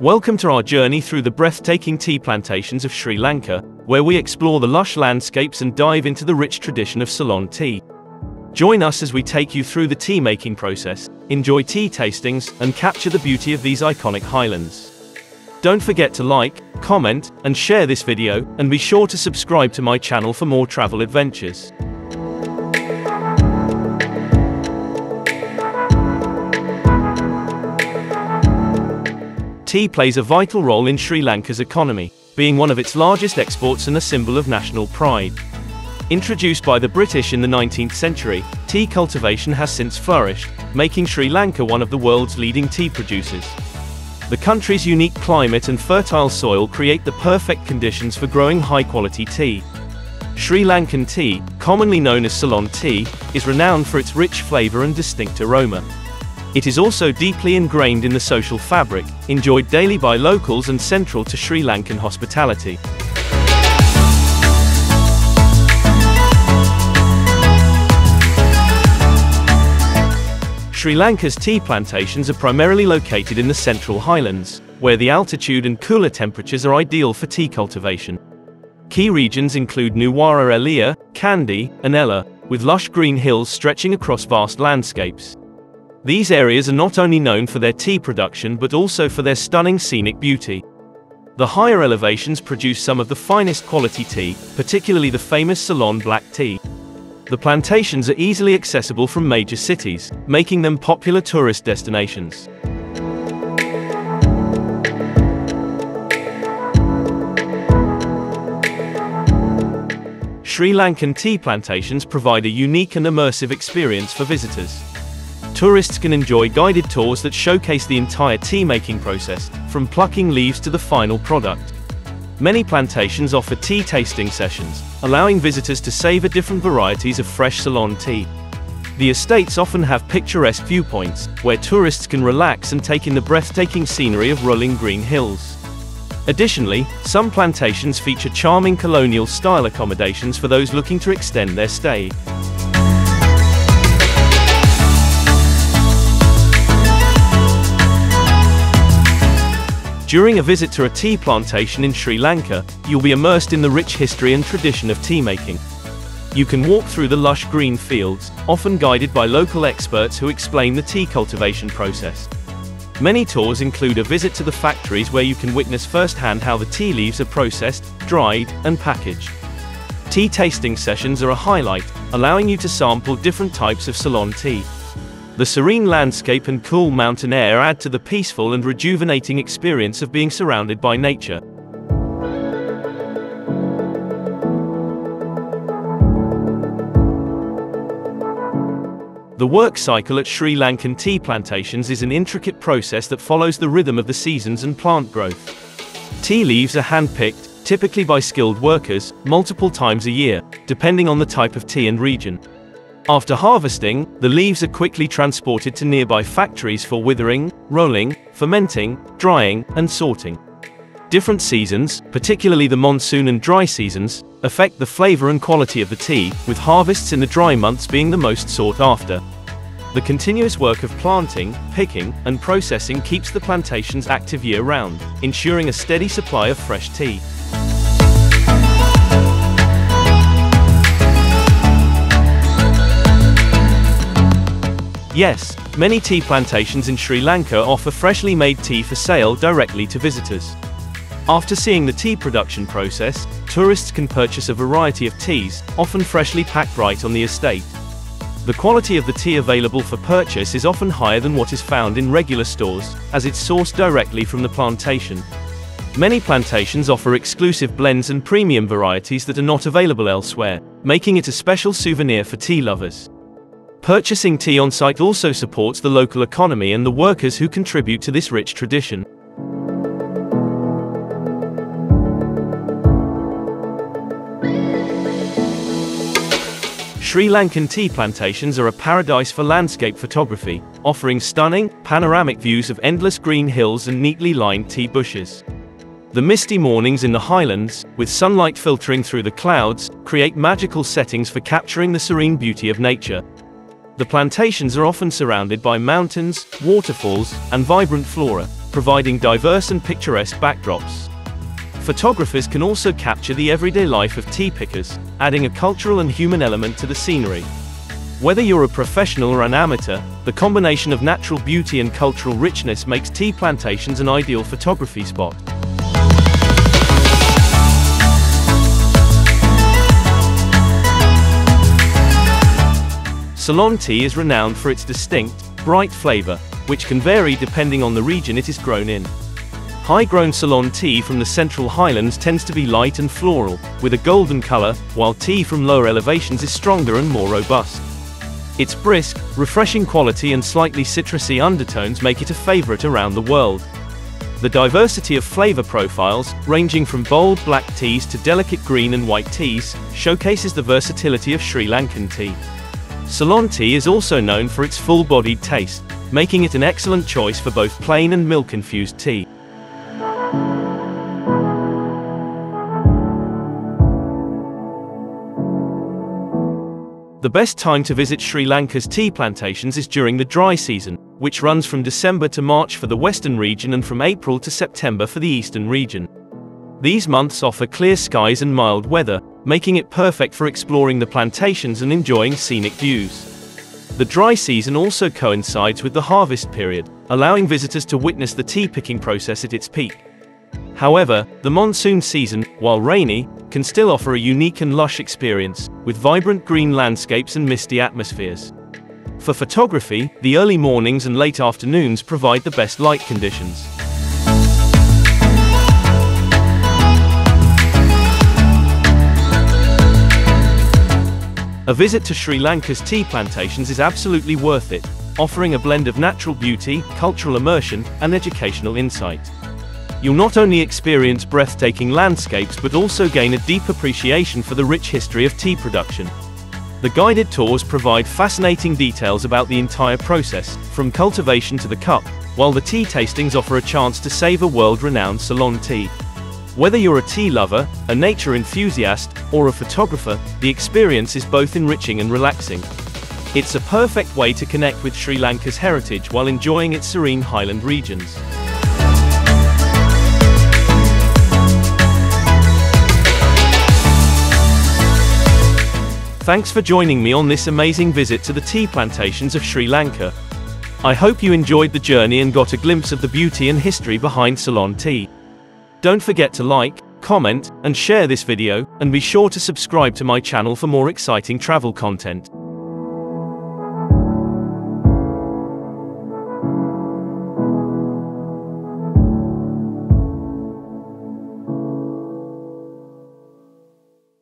Welcome to our journey through the breathtaking tea plantations of Sri Lanka, where we explore the lush landscapes and dive into the rich tradition of Ceylon tea. Join us as we take you through the tea-making process, enjoy tea tastings, and capture the beauty of these iconic highlands. Don't forget to like, comment, and share this video, and be sure to subscribe to my channel for more travel adventures. Tea plays a vital role in Sri Lanka's economy, being one of its largest exports and a symbol of national pride. Introduced by the British in the 19th century, tea cultivation has since flourished, making Sri Lanka one of the world's leading tea producers. The country's unique climate and fertile soil create the perfect conditions for growing high-quality tea. Sri Lankan tea, commonly known as Ceylon tea, is renowned for its rich flavor and distinct aroma. It is also deeply ingrained in the social fabric, enjoyed daily by locals and central to Sri Lankan hospitality. Sri Lanka's tea plantations are primarily located in the Central Highlands, where the altitude and cooler temperatures are ideal for tea cultivation. Key regions include Nuwara Eliya, Kandy, and Ella, with lush green hills stretching across vast landscapes. These areas are not only known for their tea production but also for their stunning scenic beauty. The higher elevations produce some of the finest quality tea, particularly the famous Ceylon black tea. The plantations are easily accessible from major cities, making them popular tourist destinations. Sri Lankan tea plantations provide a unique and immersive experience for visitors. Tourists can enjoy guided tours that showcase the entire tea-making process, from plucking leaves to the final product. Many plantations offer tea tasting sessions, allowing visitors to savor different varieties of fresh Ceylon tea. The estates often have picturesque viewpoints, where tourists can relax and take in the breathtaking scenery of rolling green hills. Additionally, some plantations feature charming colonial-style accommodations for those looking to extend their stay. During a visit to a tea plantation in Sri Lanka, you'll be immersed in the rich history and tradition of tea making. You can walk through the lush green fields, often guided by local experts who explain the tea cultivation process. Many tours include a visit to the factories where you can witness firsthand how the tea leaves are processed, dried, and packaged. Tea tasting sessions are a highlight, allowing you to sample different types of Ceylon tea. The serene landscape and cool mountain air add to the peaceful and rejuvenating experience of being surrounded by nature. The work cycle at Sri Lankan tea plantations is an intricate process that follows the rhythm of the seasons and plant growth. Tea leaves are hand-picked, typically by skilled workers, multiple times a year, depending on the type of tea and region. After harvesting, the leaves are quickly transported to nearby factories for withering, rolling, fermenting, drying, and sorting. Different seasons, particularly the monsoon and dry seasons, affect the flavor and quality of the tea, with harvests in the dry months being the most sought after. The continuous work of planting, picking, and processing keeps the plantations active year-round, ensuring a steady supply of fresh tea. Yes, many tea plantations in Sri Lanka offer freshly made tea for sale directly to visitors. After seeing the tea production process, tourists can purchase a variety of teas, often freshly packed right on the estate. The quality of the tea available for purchase is often higher than what is found in regular stores, as it's sourced directly from the plantation. Many plantations offer exclusive blends and premium varieties that are not available elsewhere, making it a special souvenir for tea lovers. Purchasing tea on site also supports the local economy and the workers who contribute to this rich tradition. Sri Lankan tea plantations are a paradise for landscape photography, offering stunning, panoramic views of endless green hills and neatly lined tea bushes. The misty mornings in the highlands, with sunlight filtering through the clouds, create magical settings for capturing the serene beauty of nature. The plantations are often surrounded by mountains, waterfalls, and vibrant flora, providing diverse and picturesque backdrops. Photographers can also capture the everyday life of tea pickers, adding a cultural and human element to the scenery. Whether you're a professional or an amateur, the combination of natural beauty and cultural richness makes tea plantations an ideal photography spot. Ceylon tea is renowned for its distinct, bright flavor, which can vary depending on the region it is grown in. High-grown Ceylon tea from the Central Highlands tends to be light and floral, with a golden color, while tea from lower elevations is stronger and more robust. Its brisk, refreshing quality and slightly citrusy undertones make it a favorite around the world. The diversity of flavor profiles, ranging from bold black teas to delicate green and white teas, showcases the versatility of Sri Lankan tea. Ceylon tea is also known for its full-bodied taste, making it an excellent choice for both plain and milk-infused tea. The best time to visit Sri Lanka's tea plantations is during the dry season, which runs from December to March for the western region and from April to September for the eastern region. These months offer clear skies and mild weather, making it perfect for exploring the plantations and enjoying scenic views. The dry season also coincides with the harvest period, allowing visitors to witness the tea picking process at its peak. However, the monsoon season, while rainy, can still offer a unique and lush experience, with vibrant green landscapes and misty atmospheres. For photography, the early mornings and late afternoons provide the best light conditions. A visit to Sri Lanka's tea plantations is absolutely worth it, offering a blend of natural beauty, cultural immersion, and educational insight. You'll not only experience breathtaking landscapes but also gain a deep appreciation for the rich history of tea production. The guided tours provide fascinating details about the entire process, from cultivation to the cup, while the tea tastings offer a chance to savor world-renowned Ceylon tea. Whether you're a tea lover, a nature enthusiast, or a photographer, the experience is both enriching and relaxing. It's a perfect way to connect with Sri Lanka's heritage while enjoying its serene highland regions. Thanks for joining me on this amazing visit to the tea plantations of Sri Lanka. I hope you enjoyed the journey and got a glimpse of the beauty and history behind Ceylon tea. Don't forget to like, comment, and share this video, and be sure to subscribe to my channel for more exciting travel content.